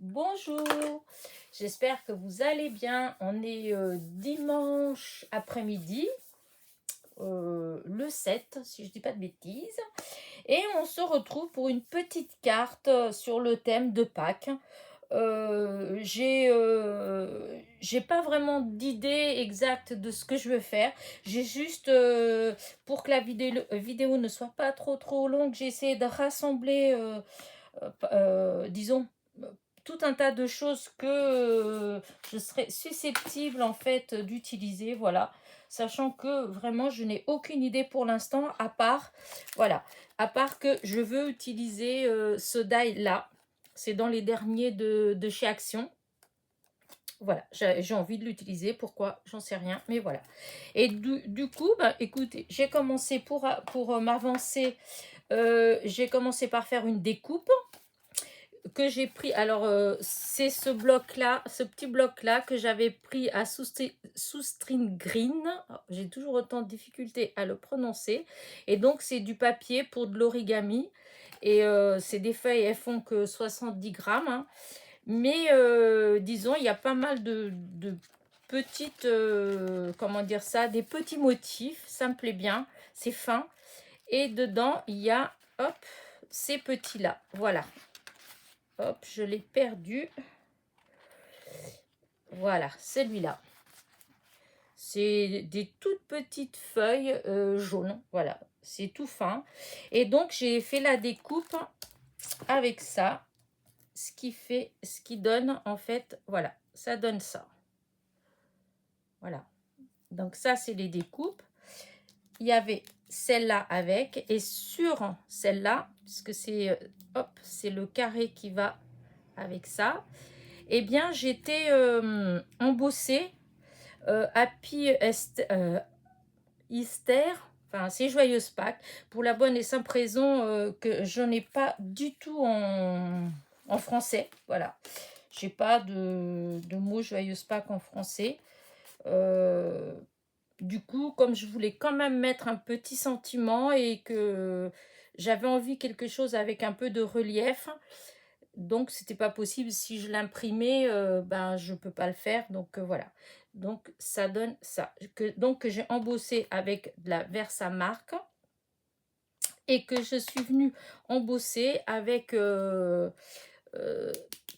Bonjour, j'espère que vous allez bien. On est dimanche après-midi, le 7, si je dis pas de bêtises. Et on se retrouve pour une petite carte sur le thème de Pâques. J'ai pas vraiment d'idée exacte de ce que je veux faire. J'ai juste, pour que la vidéo ne soit pas trop longue, j'ai essayé de rassembler, disons, tout un tas de choses que je serais susceptible en fait d'utiliser, voilà. Sachant que vraiment je n'ai aucune idée pour l'instant, voilà, à part que je veux utiliser ce die là. C'est dans les derniers de chez Action. Voilà, j'ai envie de l'utiliser. Pourquoi? J'en sais rien, mais voilà. Et du coup, bah, écoutez, j'ai commencé pour m'avancer. J'ai commencé par faire une découpe que j'ai pris. Alors, c'est ce bloc-là, ce petit bloc-là que j'avais pris à Soustring Green. J'ai toujours autant de difficultés à le prononcer. Et donc, c'est du papier pour de l'origami. Et c'est des feuilles, elles font que 70 grammes. Hein. Mais disons, il y a pas mal de petites, comment dire ça, des petits motifs. Ça me plaît bien, c'est fin. Et dedans, il y a, hop, ces petits-là. Voilà. Hop, je l'ai perdu. Voilà, celui-là. C'est des toutes petites feuilles jaunes. Voilà, c'est tout fin. Et donc, j'ai fait la découpe avec ça. Ce qui donne, en fait, voilà, ça donne ça. Voilà. Donc, ça, c'est les découpes. Il y avait celle-là avec. Et sur celle-là, puisque c'est, hop, c'est le carré qui va avec ça. Eh bien, j'étais embossée Happy Easter, enfin, c'est Joyeuse Pâques, pour la bonne et simple raison que je n'ai pas du tout en français. Voilà. J'ai pas de mot Joyeuse Pâques en français. Du coup, comme je voulais quand même mettre un petit sentiment et que j'avais envie quelque chose avec un peu de relief, donc c'était pas possible. Si je l'imprimais, ben je peux pas le faire. Donc voilà. Donc ça donne ça. Que j'ai embossé avec de la Versamark et que je suis venue embosser avec euh,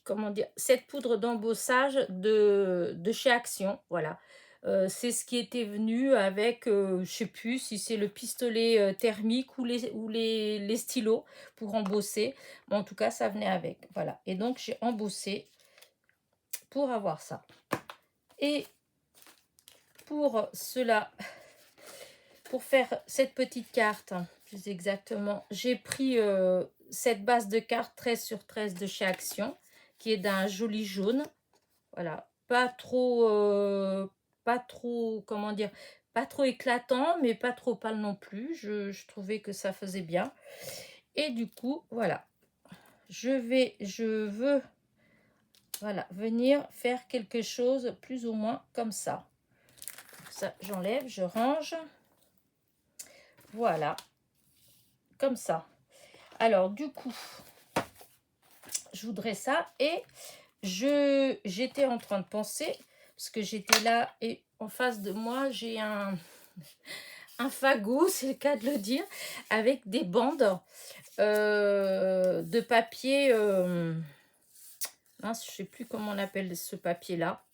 comment dire, cette poudre d'embossage de chez Action. Voilà. C'est ce qui était venu avec, je sais plus si c'est le pistolet thermique ou les stylos pour embosser. Mais en tout cas, ça venait avec. Voilà. Et donc, j'ai embossé pour avoir ça. Et pour cela, pour faire cette petite carte, plus exactement, j'ai pris cette base de carte 13 sur 13 de chez Action, qui est d'un joli jaune. Voilà, pas trop, comment dire, pas trop éclatant, mais pas trop pâle non plus. Je trouvais que ça faisait bien. Et du coup, voilà, je veux, voilà, venir faire quelque chose plus ou moins comme ça. Ça, j'enlève, je range. Voilà, comme ça. Alors, du coup, je voudrais ça et j'étais en train de penser, parce que j'étais là et en face de moi, j'ai un fagot, c'est le cas de le dire, avec des bandes de papier. Mince, je sais plus comment on appelle ce papier-là.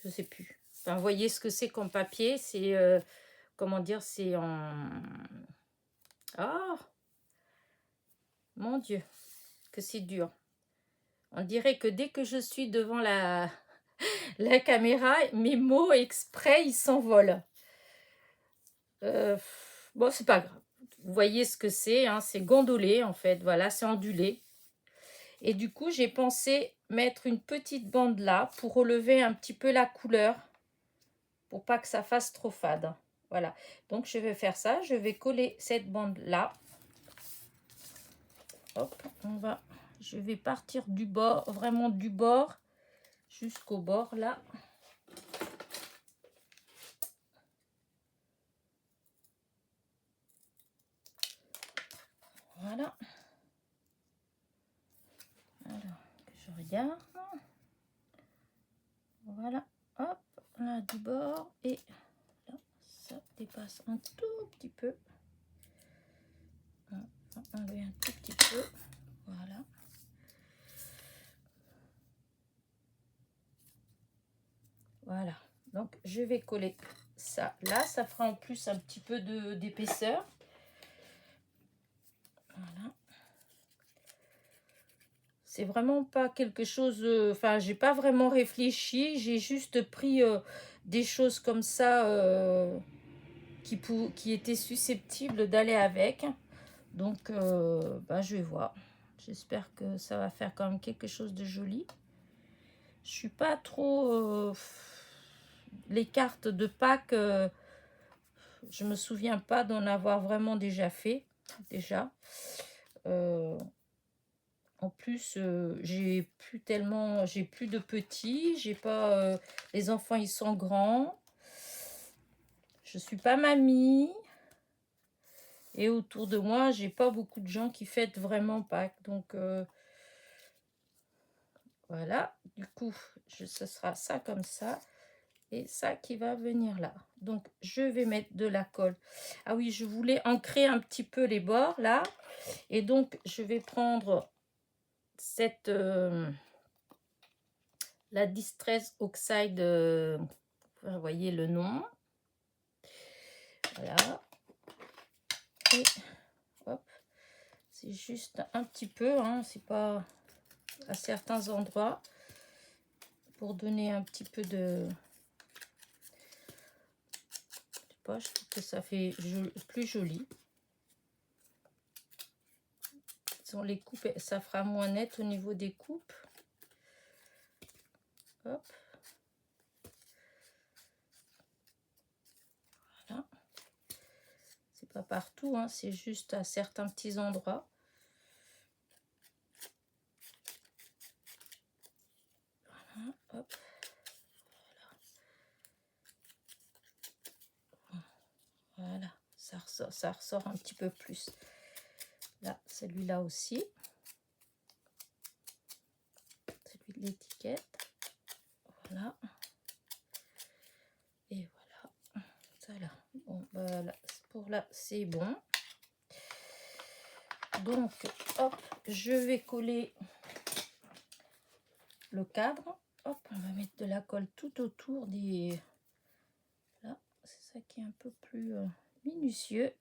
Je sais plus. Enfin, vous voyez ce que c'est comme papier. C'est, comment dire, c'est en... Oh, mon Dieu, que c'est dur. On dirait que dès que je suis devant la caméra, mes mots exprès, ils s'envolent. Bon, c'est pas grave. Vous voyez ce que c'est, hein, c'est gondolé en fait, voilà, c'est ondulé. Et du coup, j'ai pensé mettre une petite bande là pour relever un petit peu la couleur, pour pas que ça fasse trop fade. Voilà, donc je vais faire ça, je vais coller cette bande là. Hop, je vais partir du bord, vraiment du bord jusqu'au bord là. Voilà. Alors. je regarde. Voilà, hop, là du bord et là, ça dépasse un tout petit peu. On va enlever un tout petit peu. Voilà. Voilà. Donc, je vais coller ça là. Ça fera en plus un petit peu d'épaisseur. Voilà. C'est vraiment pas quelque chose... Enfin, j'ai pas vraiment réfléchi. J'ai juste pris des choses comme ça qui étaient susceptibles d'aller avec. Donc, bah, je vais voir. J'espère que ça va faire quand même quelque chose de joli. Je suis pas trop... les cartes de Pâques, je me souviens pas d'en avoir vraiment déjà fait. Déjà. En plus, j'ai plus de petits. J'ai pas... les enfants, ils sont grands. Je suis pas mamie. Et autour de moi, j'ai pas beaucoup de gens qui fêtent vraiment Pâques. Donc, voilà. Du coup, ce sera ça comme ça. Et ça qui va venir là. Donc, je vais mettre de la colle. Ah oui, je voulais ancrer un petit peu les bords là. Et donc, je vais prendre cette... la Distress Oxide. Vous voyez le nom. Voilà. Et hop. C'est juste un petit peu. Hein, c'est pas à certains endroits. Pour donner un petit peu de... Je trouve que ça fait plus joli. Les coupes, ça fera moins net au niveau des coupes. Hop. Voilà. C'est pas partout, hein, c'est juste à certains petits endroits. Voilà, hop. Voilà, ça ressort un petit peu plus. Là, celui-là aussi. Celui de l'étiquette. Voilà. Et voilà. Ça là. Bon, voilà. Pour là, c'est bon. Donc, hop, je vais coller le cadre. Hop, on va mettre de la colle tout autour des... Là, c'est ça qui est un peu plus minutieux.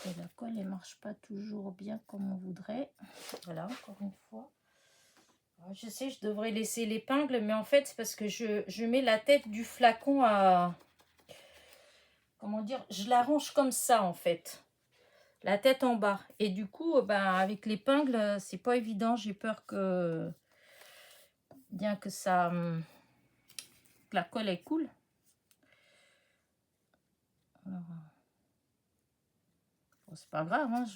Et la colle, elle marche pas toujours bien comme on voudrait. Voilà, encore une fois. Alors, je sais, je devrais laisser l'épingle, mais en fait, c'est parce que je mets la tête du flacon à... Comment dire? Je l'arrange comme ça, en fait. La tête en bas. Et du coup, ben, avec l'épingle, c'est pas évident. J'ai peur que... Bien que ça... que la colle, elle coule. Alors... Bon, c'est pas grave, hein,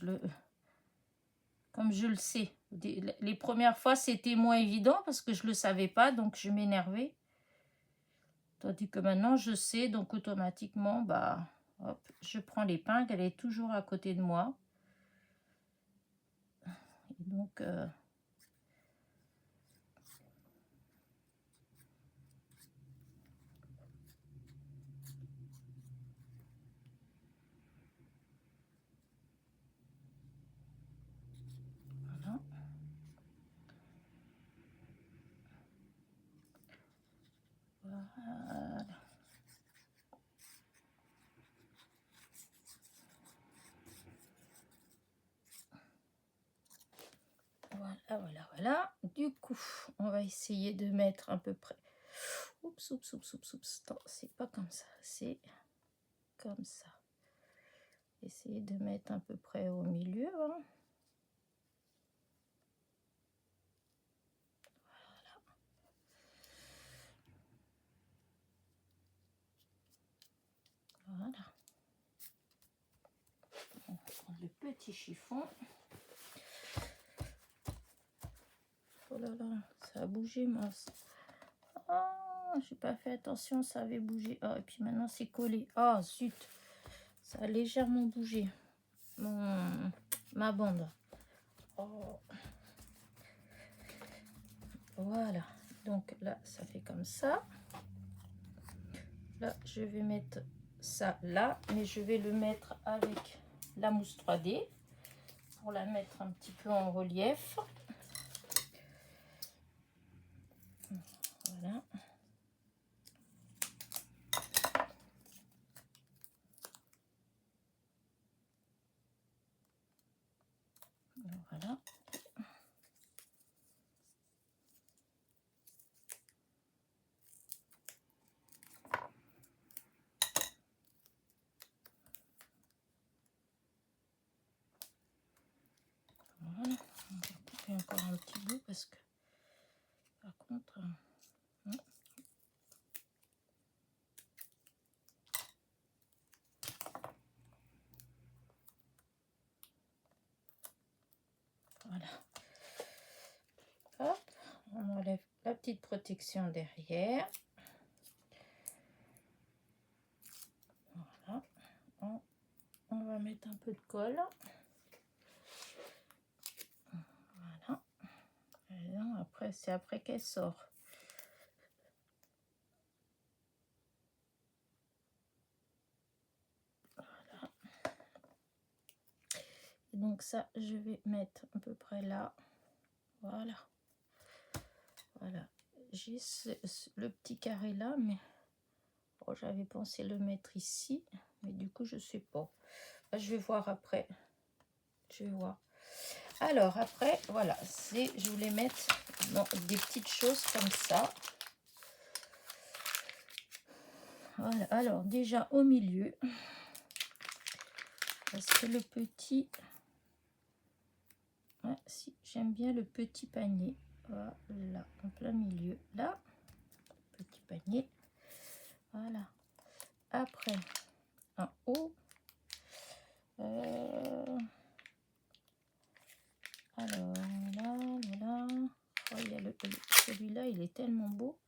comme je le sais. Les premières fois, c'était moins évident parce que je le savais pas, donc je m'énervais. Tandis que maintenant, je sais, donc automatiquement, bah, hop, je prends l'épingle, elle est toujours à côté de moi. Et donc, voilà. Voilà. Voilà. Du coup, on va essayer de mettre à peu près... Oups. C'est pas comme ça, c'est comme ça. Essayer de mettre à peu près au milieu. Hein. Voilà. On va prendre le petit chiffon. Oh là là, ça a bougé, mince. Ah, j'ai pas fait attention, ça avait bougé. Oh, et puis maintenant c'est collé. Oh zut, ça a légèrement bougé. Ma bande. Oh. Voilà, donc là ça fait comme ça. Là je vais mettre ça là, mais je vais le mettre avec la mousse 3D pour la mettre un petit peu en relief. Voilà. Voilà. Voilà. On va couper encore un petit bout parce que par contre... Voilà. Hop, on enlève la petite protection derrière. Voilà. On va mettre un peu de colle. Voilà. Et non, après, c'est après qu'elle sort. Voilà. Et donc ça, je vais mettre à peu près là. Voilà. Voilà. J'ai le petit carré là, mais bon, j'avais pensé le mettre ici, mais du coup, je sais pas. Je vais voir après. Je vais voir. Alors après, voilà, je voulais mettre des petites choses comme ça. Voilà, alors déjà au milieu, parce que le petit, ouais, si j'aime bien le petit panier, voilà, en plein milieu, là, petit panier, voilà. Après, en haut, alors là, voilà, oh, il y a celui-là, il est tellement beau.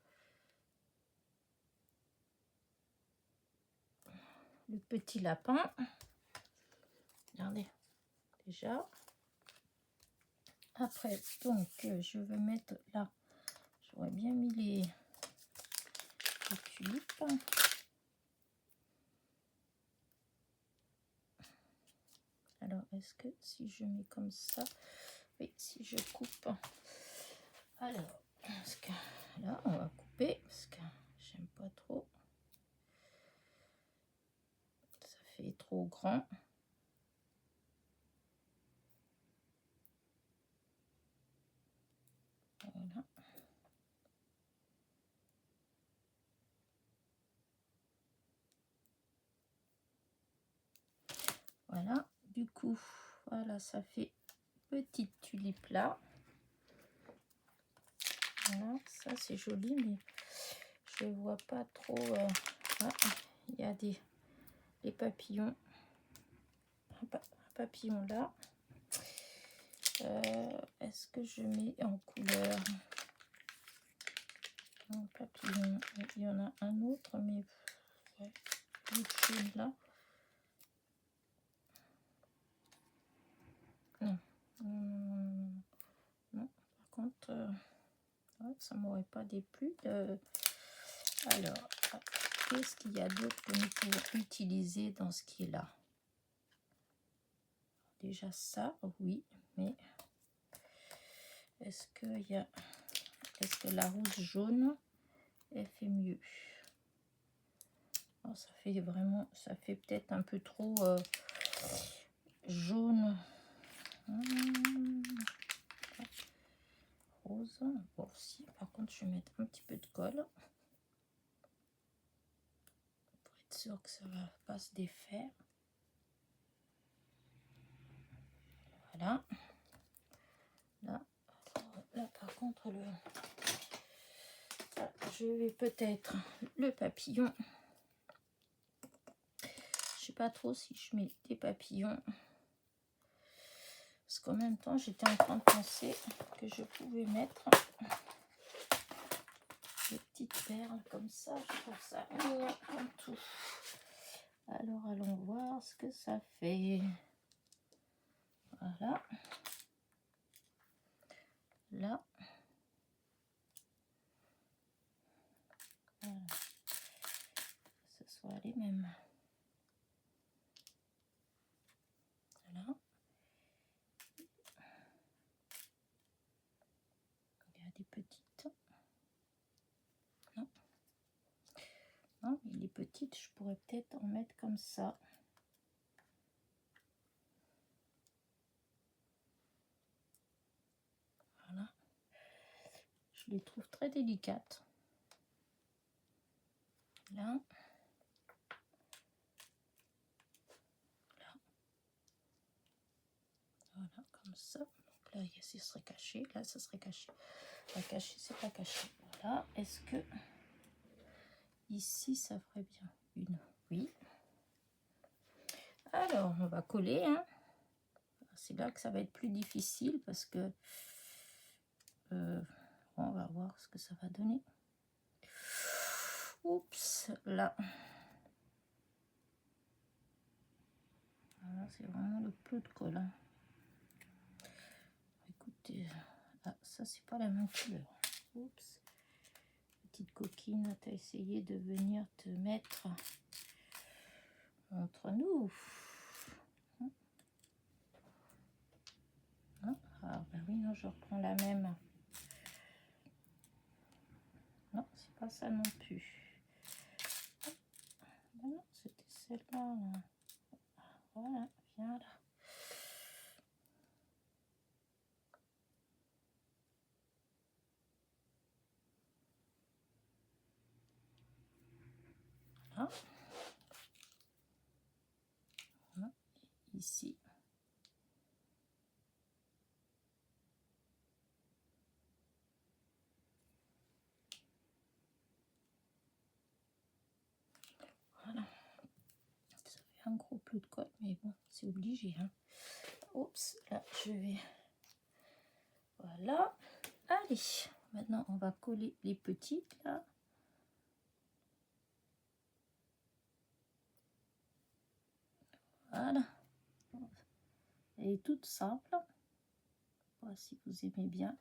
Le petit lapin, regardez, déjà. Après, donc, je vais mettre là, j'aurais bien mis les tulipes. Alors, est-ce que si je mets comme ça, oui, si je coupe, alors, parce que là, on va couper, parce que j'aime pas trop, ça fait trop grand. Voilà. Voilà, du coup, voilà, ça fait petite tulipe là. Voilà, ça c'est joli, mais je vois pas trop. Il y a des papillons. Un papillon là. Est-ce que je mets en couleur un papillon? Il y en a un autre, mais ouais, le jaune là. Non. Non. Par contre, ouais, ça m'aurait pas déplu. Alors, qu'est-ce qu'il y a d'autre que nous pouvons utiliser dans ce qui est là? Déjà ça, oui, mais est-ce que la rouge jaune, elle fait mieux? Oh, ça fait vraiment, ça fait peut-être un peu trop jaune. Rose. Bon, si, par contre, je vais mettre un petit peu de colle pour être sûr que ça va pas se défaire. Voilà. Là par contre, je vais peut-être le papillon. Je sais pas trop si je mets des papillons. Parce qu'en même temps, j'étais en train de penser que je pouvais mettre des petites perles comme ça. Je trouve ça comme tout. Alors, allons voir ce que ça fait. Voilà. Là. des petites. Non. Non, mais les petites, je pourrais peut-être en mettre comme ça. Voilà. Je les trouve très délicates. Là. Voilà, comme ça. Donc là, ce serait caché. Là, ça serait caché. Pas caché, c'est pas caché. Voilà. Est-ce que ici, ça ferait bien une? Oui. Alors, on va coller. Hein. C'est là que ça va être plus difficile parce que on va voir ce que ça va donner. Oups, là. Voilà, c'est vraiment le peu de colle. Hein. Écoutez, ah, ça c'est pas la même couleur. Oups. Petite coquine, tu as essayé de venir te mettre entre nous. Ah ben oui, non, je reprends la même. Non, c'est pas ça non plus. Ben non, c'était celle-là. Là. Voilà, viens là. Voilà. Voilà. Ici. Voilà. Ça fait un gros peu de colle, mais bon, c'est obligé. Hein. Oups, là, je vais... Voilà. Allez, maintenant, on va coller les petites, là. Voilà. Elle est toute simple. Voilà, si vous aimez bien.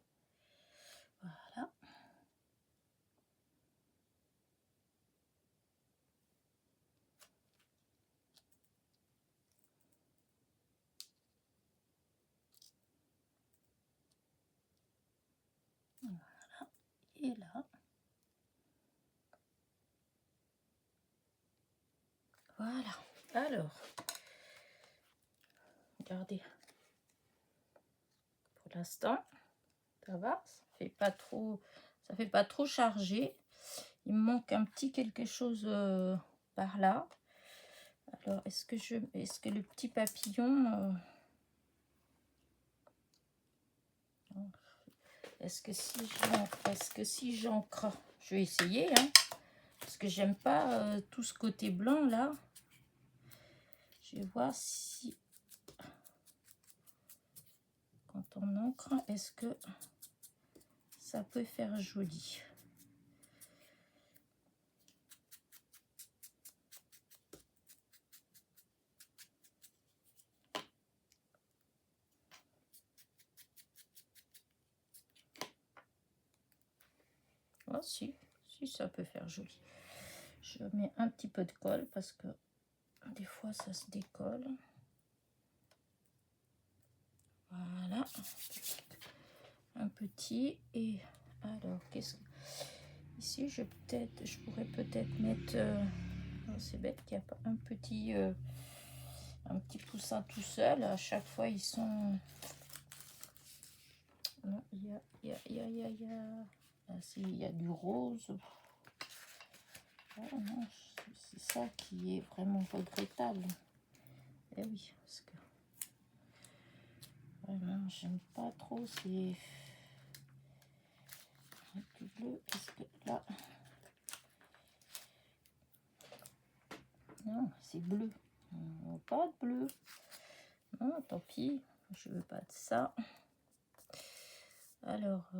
Voilà. Voilà. Et là. Voilà. Alors, regardez. Pour l'instant, ça va. Ça fait pas trop chargé. Il me manque un petit quelque chose par là. Alors, est-ce que le petit papillon... est-ce que si j'encre, je vais essayer, hein, parce que j'aime pas tout ce côté blanc là. Je vais voir si, quand on encre, est-ce que ça peut faire joli. Ah si ça peut faire joli. Je mets un petit peu de colle parce que des fois ça se décolle. Voilà, un petit. Et alors qu'est-ce que ici je pourrais peut-être mettre c'est bête qu'il n'y a pas un petit poussin tout seul. À chaque fois ils sont non, il y a du rose. Oh non, c'est ça qui est vraiment regrettable. Eh oui, parce que vraiment, j'aime pas trop ces du bleu. Est-ce que là, non, c'est bleu. Pas de bleu. Non, tant pis, je veux pas de ça. Alors,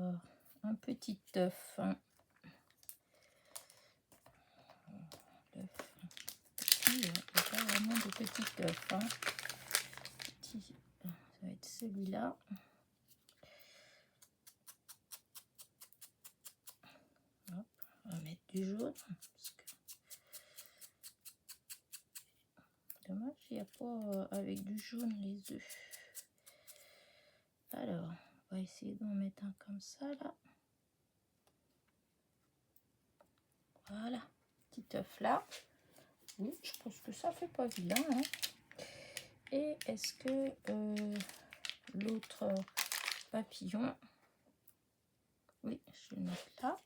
un petit œuf. Hein. L'œuf. Il n'y a pas vraiment de petit œuf. Hein. Ça va être celui-là. On va mettre du jaune. Parce que... dommage, il n'y a pas avec du jaune les œufs. Alors, on va essayer d'en mettre un comme ça là. Voilà, petit œuf là. Oui, je pense que ça fait pas vilain. Hein. Et est-ce que l'autre papillon, oui, je vais le mettre là.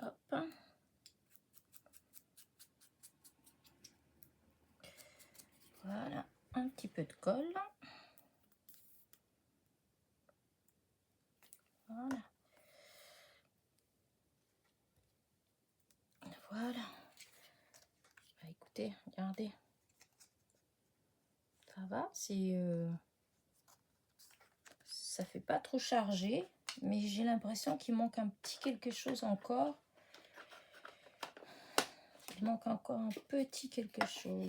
Hop. Voilà, un petit peu de colle. Voilà. Voilà. Bah, écoutez, regardez. Ça va, ça fait pas trop chargé, mais j'ai l'impression qu'il manque un petit quelque chose encore. Il manque encore un petit quelque chose.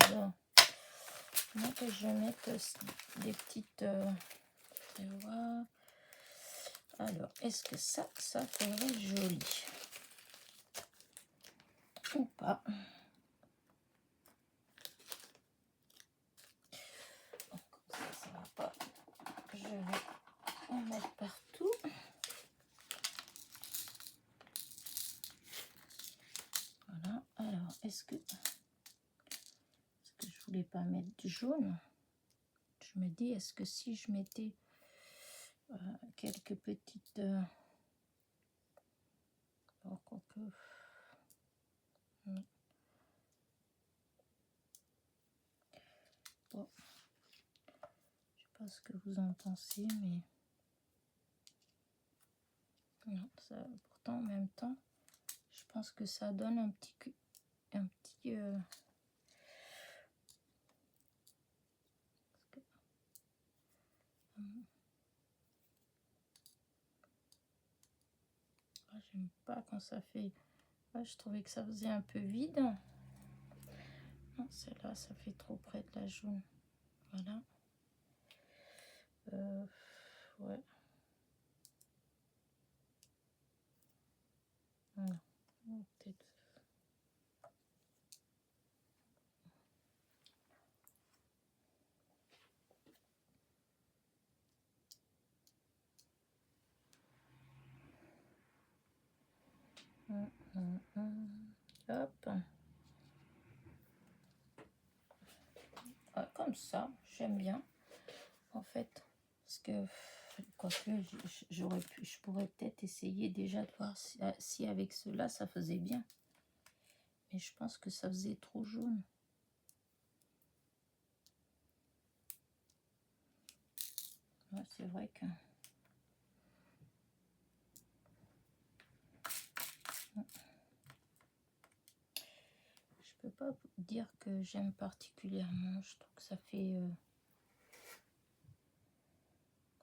Donc je vais mettre des petites... voilà. Alors, est-ce que ça ferait joli ou pas? Donc, ça va pas. Je vais en mettre partout. Voilà. Alors, est-ce que je voulais pas mettre du jaune? Je me dis, est-ce que si je mettais quelques petites... alors qu'on peut... Bon. Je sais pas ce que vous en pensez, mais... Non, ça, pourtant, en même temps, je pense que ça donne un petit... J'aime pas quand ça fait... je trouvais que ça faisait un peu vide. Non, celle-là, ça fait trop près de la jaune. Voilà. Ouais. Non, peut-être... Hop. Comme ça, j'aime bien. En fait, parce que quoique je pourrais peut-être essayer déjà de voir si avec cela ça faisait bien. Mais je pense que ça faisait trop jaune. Ouais, c'est vrai que... Je peux pas dire que j'aime particulièrement. Je trouve que ça fait...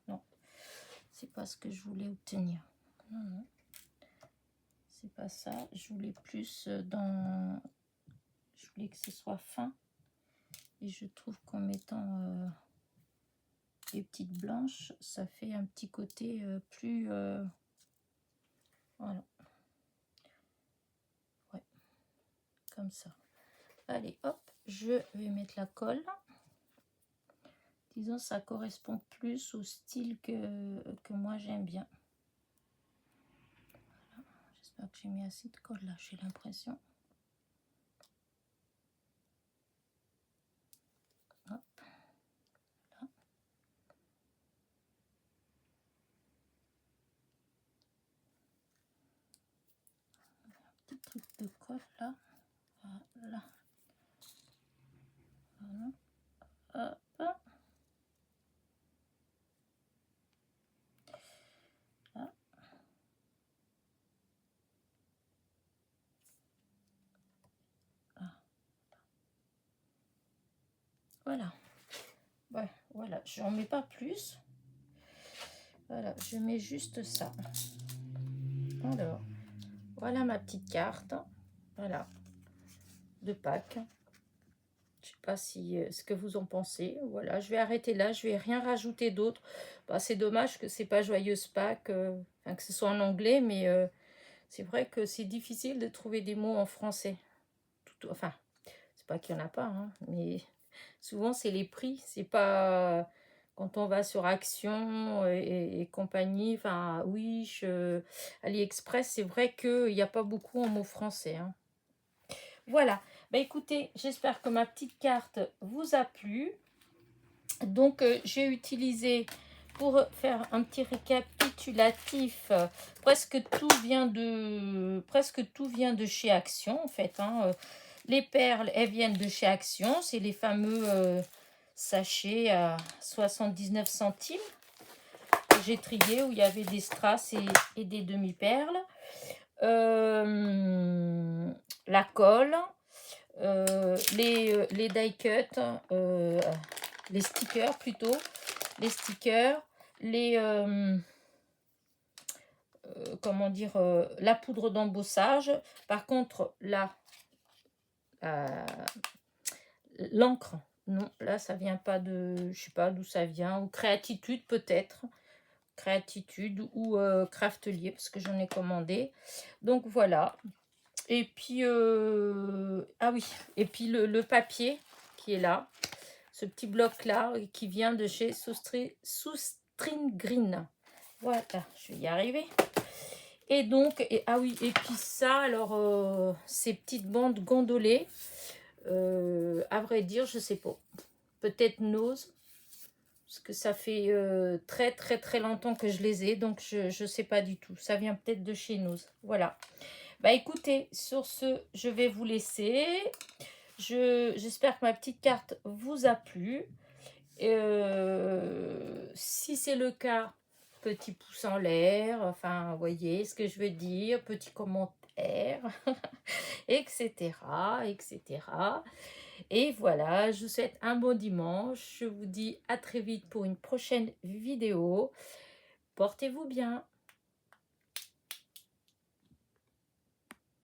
Non, c'est pas ce que je voulais obtenir. Non, non. C'est pas ça. Je voulais plus dans... Je voulais que ce soit fin. Et je trouve qu'en mettant des petites blanches, ça fait un petit côté plus... voilà. Ouais. Comme ça. Allez, hop. Je vais mettre la colle. Disons, ça correspond plus au style que moi j'aime bien. Voilà. J'espère que j'ai mis assez de colle là, j'ai l'impression. Hop. Là. Un petit truc de colle là. Voilà. Voilà. Hop. Là. Ah. Voilà. Ouais, voilà, j'en mets pas plus. Voilà, je mets juste ça. Alors, voilà ma petite carte. Voilà, de Pâques. Je sais pas si ce que vous en pensez. Voilà, je vais arrêter là. Je vais rien rajouter d'autre. Bah, c'est dommage que c'est pas Joyeuse Pâques, enfin, que ce soit en anglais, mais c'est vrai que c'est difficile de trouver des mots en français. Enfin, c'est pas qu'il y en a pas, hein, mais Souvent, c'est les prix, c'est pas quand on va sur Action et compagnie, enfin, Wish, AliExpress, c'est vrai qu'il n'y a pas beaucoup en mots français, hein. Voilà, bah écoutez, j'espère que ma petite carte vous a plu. Donc, j'ai utilisé, pour faire un petit récapitulatif, presque tout vient de chez Action, en fait, hein. Les perles, elles viennent de chez Action. C'est les fameux sachets à 79 centimes que j'ai triés, où il y avait des strass et des demi-perles. La colle, les die cut, les stickers plutôt, les stickers, comment dire, la poudre d'embossage. Par contre, là, l'encre, non, là, ça vient pas de, je sais pas d'où ça vient, ou Créatitude peut-être, Créatitude ou Craftelier, parce que j'en ai commandé. Donc voilà. Et puis, ah oui, et puis le papier qui est là, ce petit bloc là, qui vient de chez Soustring Green. Voilà, je vais y arriver. Et donc, ah oui, et puis ça, alors, ces petites bandes gondolées, à vrai dire, je sais pas. Peut-être Nose, parce que ça fait très très très longtemps que je les ai, donc je sais pas du tout. Ça vient peut-être de chez Nose. Voilà. Bah écoutez, sur ce, je vais vous laisser. J'espère que ma petite carte vous a plu. Si c'est le cas, petit pouce en l'air, enfin, vous voyez ce que je veux dire, petit commentaire, etc., etc. Et voilà, je vous souhaite un bon dimanche. Je vous dis à très vite pour une prochaine vidéo. Portez-vous bien.